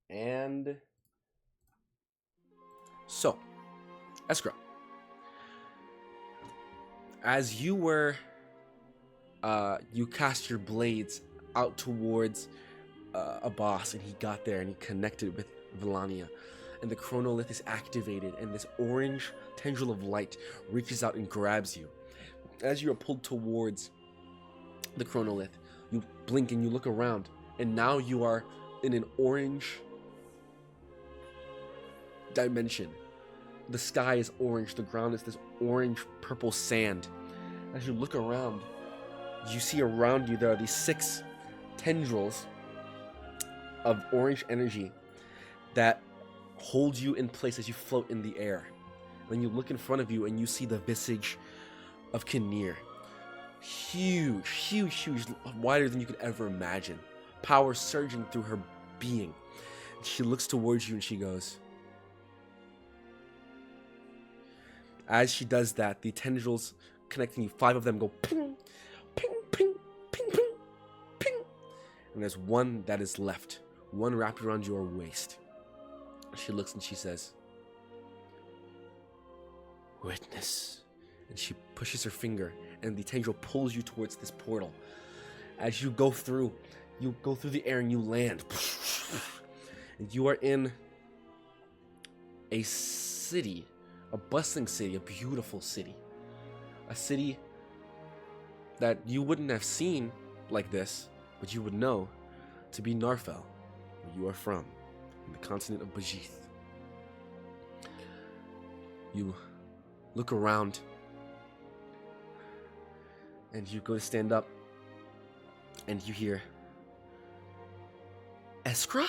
And so, Eskra, as you cast your blades out towards a boss, and he got there and he connected with Vilania, and the chronolith is activated, and this orange tendril of light reaches out and grabs you. As you are pulled towards the chronolith, you blink and you look around, and now you are in an orange dimension. The sky is orange, the ground is this orange purple sand. As you look around, you see around you there are these 6 tendrils of orange energy that hold you in place as you float in the air. Then you look in front of you and you see the visage of Kinnear. Huge, huge, huge, wider than you could ever imagine. Power surging through her being. She looks towards you and she goes. As she does that, the tendrils connecting you, 5 of them go ping, ping, ping, ping, ping, ping. And there's one that is left, one wrapped around your waist. She looks and she says, "Witness." And she pushes her finger, and the tendril pulls you towards this portal. As you go through the air and you land. And you are in a city, a bustling city, a beautiful city. A city that you wouldn't have seen like this, but you would know to be Narfel, where you are from, in the continent of Bajith. You look around, and you go to stand up, and you hear, "Eskra?"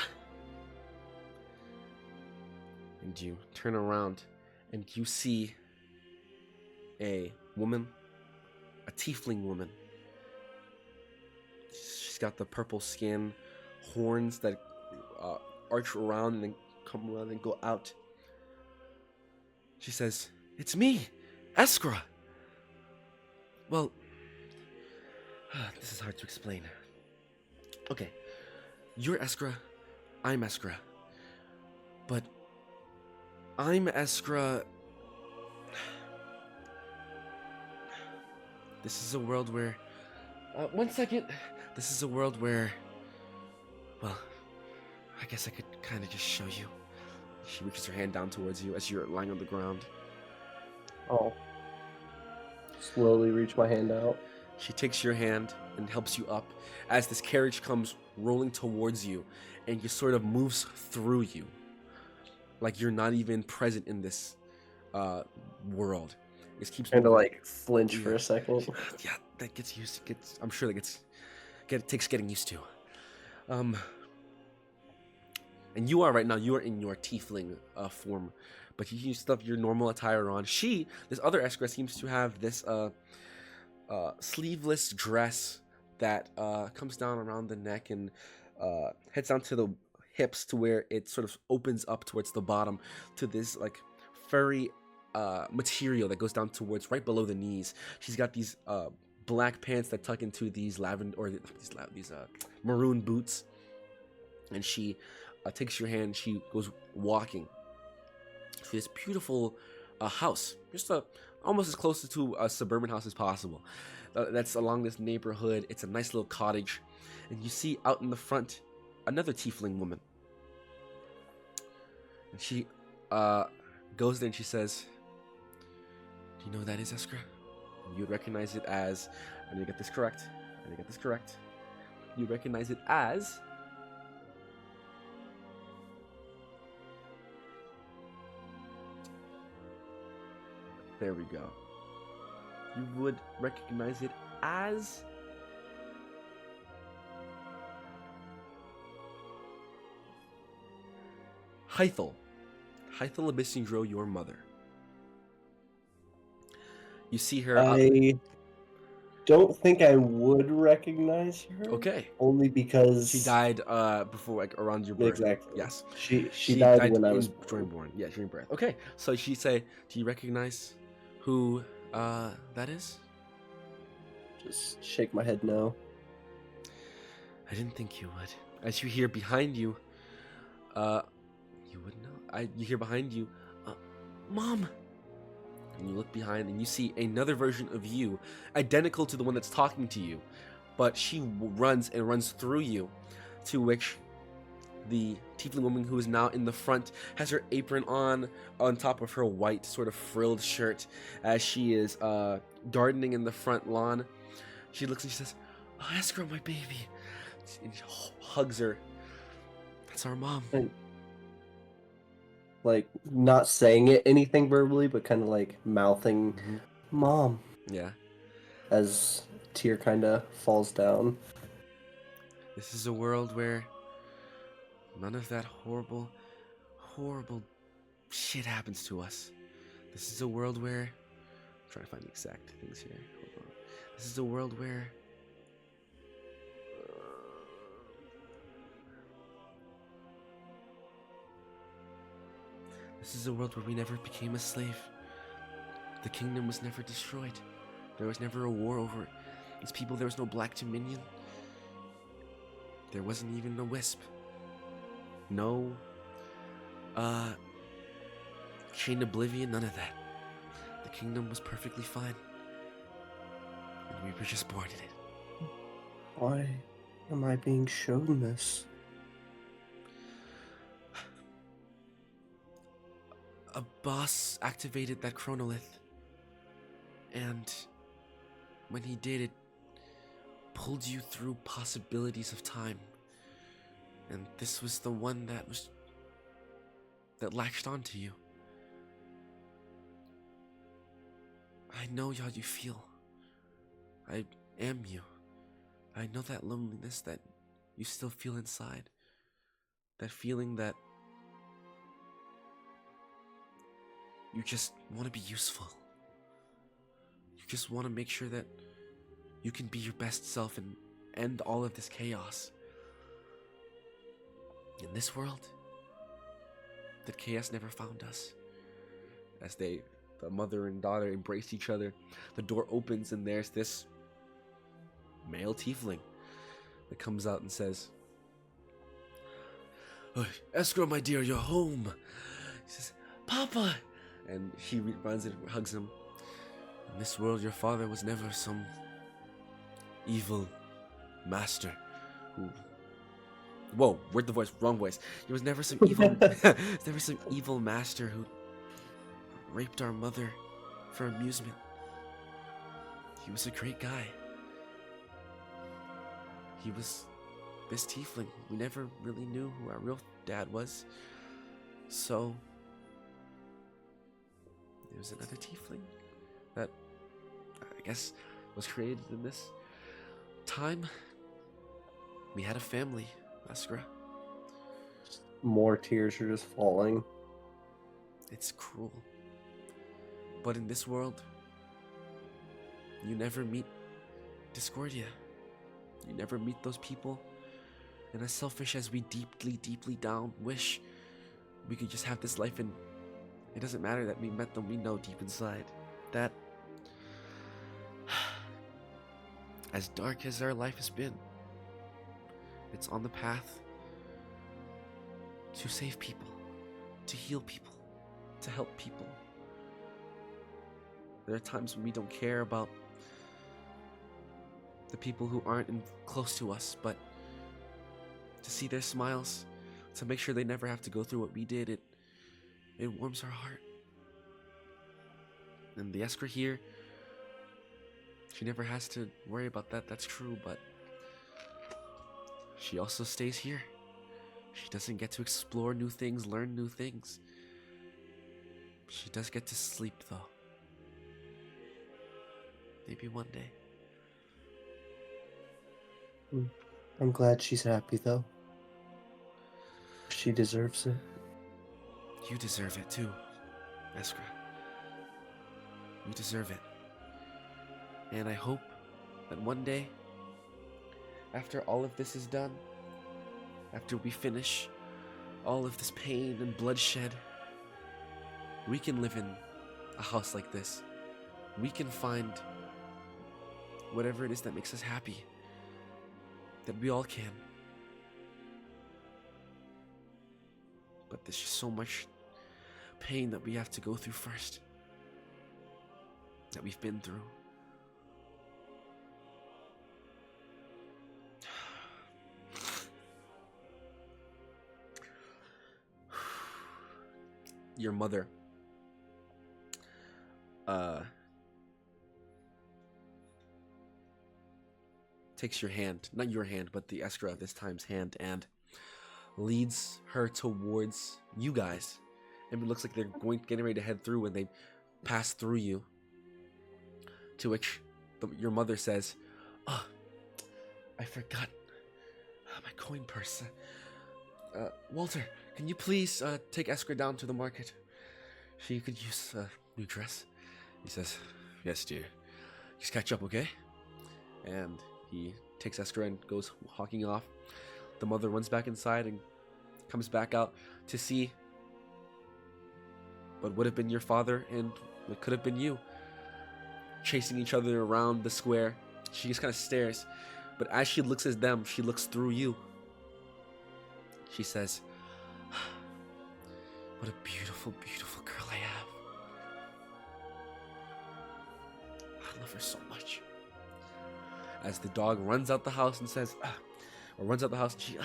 And you turn around, and you see a woman, a tiefling woman. She's got the purple skin, horns that arch around and then come around and go out. She says, "It's me, Eskra." Well, this is hard to explain. Okay, you're Eskra, I'm Eskra. But I'm Eskra. This is a world where... one second. This is a world where... Well, I guess I could kind of just show you. She reaches her hand down towards you as you're lying on the ground. I'll slowly reach my hand out. She takes your hand and helps you up as this carriage comes rolling towards you, and just sort of moves through you. Like you're not even present in this world. It keeps Trying to moving. like flinch for a second. Yeah, that gets used to. I'm sure that takes getting used to. And you are right now. You are in your tiefling form, but you still have your normal attire on. This other Eskra, seems to have this sleeveless dress that comes down around the neck and heads down to the hips, to where it sort of opens up towards the bottom to this like furry material that goes down towards right below the knees. She's got these black pants that tuck into these maroon boots, and she takes your hand. She goes walking to this beautiful house, just almost as close to a suburban house as possible. That's along this neighborhood. It's a nice little cottage, and you see out in the front another tiefling woman, and she goes there and she says, "Do you know who that is, Eskra?" You would recognize it as... I need to get this correct. You recognize it as... There we go. You would recognize it as... Hythel. Hythel Abyssindro, your mother. You see her... I don't think I would recognize her. Okay. Only because she died before, like, around your birth. Exactly. Yes. She died when I was born. Yeah, during birth. Okay. So she say, "Do you recognize who that is?" Just shake my head no. I didn't think you would. As you hear behind you, Uh, you wouldn't know. You hear behind you, uh, Mom! And you look behind and you see another version of you, identical to the one that's talking to you. But she runs and runs through you, to which the tiefling woman who is now in the front has her apron on top of her white sort of frilled shirt as she is gardening in the front lawn. She looks and she says, "Oh, Eskra, my baby," and she hugs her. That's our mom. And, like, not saying it anything verbally, but kind of like mouthing "Mom" Yeah. as tear kind of falls down. This is a world where none of that horrible shit happens to us. This is a world where... I'm trying to find the exact things here. Hold on. This is a world where... This is a world where we never became a slave. The kingdom was never destroyed. There was never a war over it. These people, there was no Black Dominion. There wasn't even a wisp. No, Chain Oblivion, none of that. The kingdom was perfectly fine. And we were just born in it. Why am I being shown this? A boss activated that chronolith. And when he did, it pulled you through possibilities of time. And this was the one that latched onto you. I know how you feel. I am you. I know that loneliness that you still feel inside. That feeling that you just want to be useful. You just want to make sure that you can be your best self and end all of this chaos. In this world, that chaos never found us. As the mother and daughter embrace each other, the door opens and there's this male tiefling that comes out and says, "Oh, Eskra, my dear, you're home." He says, "Papa!" And she runs and hugs him. In this world, your father was never some evil master who... Whoa, where'd the voice? Wrong voice. He was never some evil... never some evil master who raped our mother for amusement. He was a great guy. He was this tiefling. We never really knew who our real dad was. So... there was another tiefling that, I guess, was created in this time. We had a family, Eskra. More tears are just falling. It's cruel. But in this world, you never meet Discordia. You never meet those people. And as selfish as we deeply down wish we could just have this life, and it doesn't matter that we met them, we know deep inside that as dark as our life has been, it's on the path to save people, to heal people, to help people. There are times when we don't care about the people who aren't close to us, but to see their smiles, to make sure they never have to go through what we did, it warms our heart. And the Eskra here, she never has to worry about that, that's true, but she also stays here. She doesn't get to explore new things, learn new things. She does get to sleep, though. Maybe one day. I'm glad she's happy, though. She deserves it. You deserve it, too, Eskra. You deserve it. And I hope that one day, after all of this is done, after we finish all of this pain and bloodshed, we can live in a house like this. We can find whatever it is that makes us happy. That we all can. but there's just so much pain that we have to go through first. That we've been through. Your mother takes your hand, not your hand, but the Eskra this time's hand, and leads her towards you guys. And it looks like they're getting ready to head through when they pass through you. To which your mother says, "Oh, I forgot my coin purse. Walter, can you please take Eskra down to the market? She could use a new dress." He says, "Yes, dear. Just catch up, okay?" And he takes Eskra and goes hawking off. The mother runs back inside and comes back out to see what would have been your father and what could have been you, chasing each other around the square. She just kind of stares, but as she looks at them, she looks through you. She says, "What a beautiful, beautiful girl I have. I love her so much." As the dog runs out the house and says, or runs out the house, and she,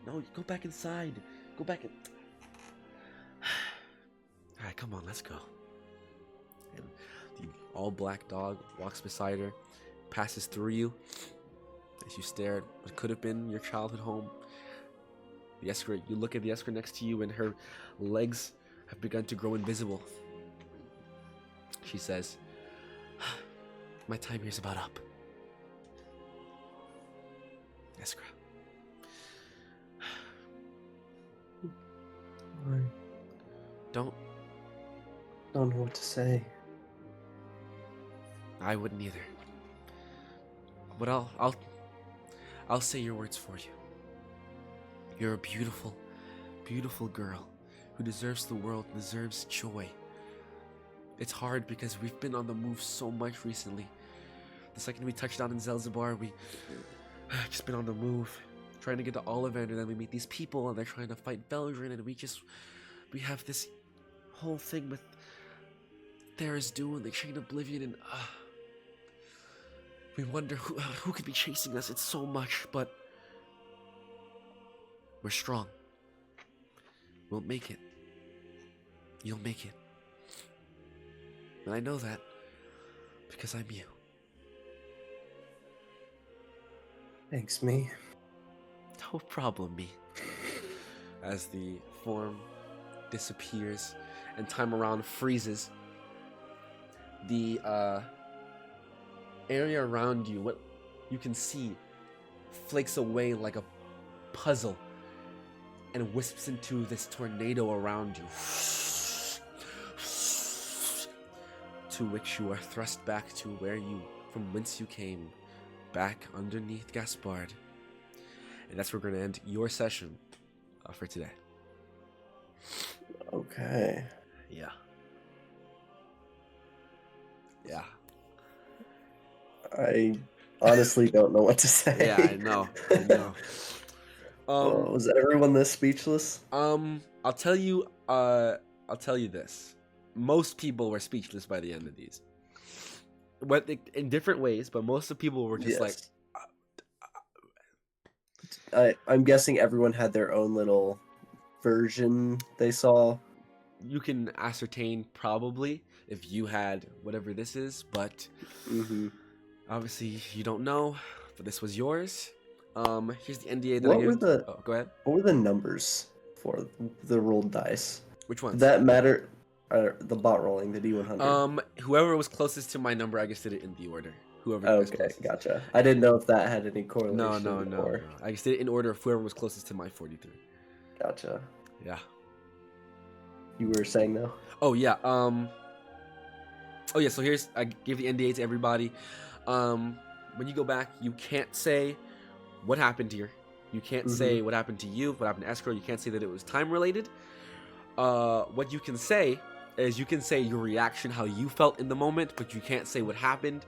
"No, go back inside. Go back in." All right, come on, let's go. And the all-black dog walks beside her, passes through you as you stare at what could have been your childhood home. The Eskra, you look at the Eskra next to you, and her legs have begun to grow invisible. She says, "My time here's about up. Eskra." Don't know what to say. I wouldn't either. But I'll say your words for you. You're a beautiful, beautiful girl who deserves the world, deserves joy. It's hard because we've been on the move so much recently. The second we touched down in Zelzibar, we just been on the move, trying to get to Ollivander, and then we meet these people and they're trying to fight Veldrin, and we have this whole thing with Tharizdun and the Chain of Oblivion, and we wonder who could be chasing us. It's so much, but we're strong. We'll make it. You'll make it. And I know that because I'm you. Thanks, me. No problem, me. As the form disappears and time around freezes, the area around you, what you can see, flakes away like a puzzle and wisps into this tornado around you, to which you are thrust back to from whence you came, back underneath Gaspard. And that's where we're going to end your session for today. Okay. Yeah. Yeah. I honestly don't know what to say. Yeah, I know. Was everyone this speechless? I'll tell you this. Most people were speechless by the end of these. But in different ways, but most of the people were just Yes. I'm guessing everyone had their own little version they saw. You can ascertain probably if you had whatever this is, but obviously you don't know, but this was yours. Here's the NDA that Oh, go ahead. What were the numbers for the rolled dice? Which ones? Did that matter? The bot rolling, the D100. Whoever was closest to my number, I just did it in the order. Whoever. Okay, gotcha. I didn't know if that had any correlation. No. I just did it in order of whoever was closest to my 43. Gotcha. Yeah. You were saying though? Oh yeah. Oh yeah. So I gave the NDA to everybody. When you go back, you can't say what happened here. You can't say what happened to you, what happened to Eskra. You can't say that it was time related. What you can say is you can say your reaction, how you felt in the moment, but you can't say what happened.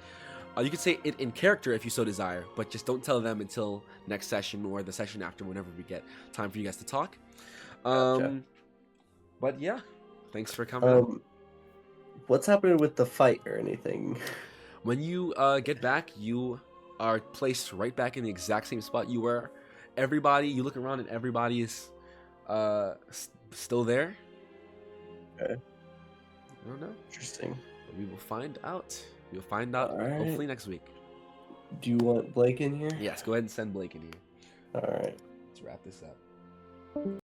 You can say it in character if you so desire, but just don't tell them until next session or the session after, whenever we get time for you guys to talk. Gotcha. But yeah, thanks for coming out. What's happening with the fight or anything? When you get back, you are placed right back in the exact same spot you were. Everybody, you look around and everybody is still there. Okay. I don't know. Interesting. But we will find out. We'll find out All right. hopefully next week. Do you want Blake in here? Yes, go ahead and send Blake in here. All right. Let's wrap this up.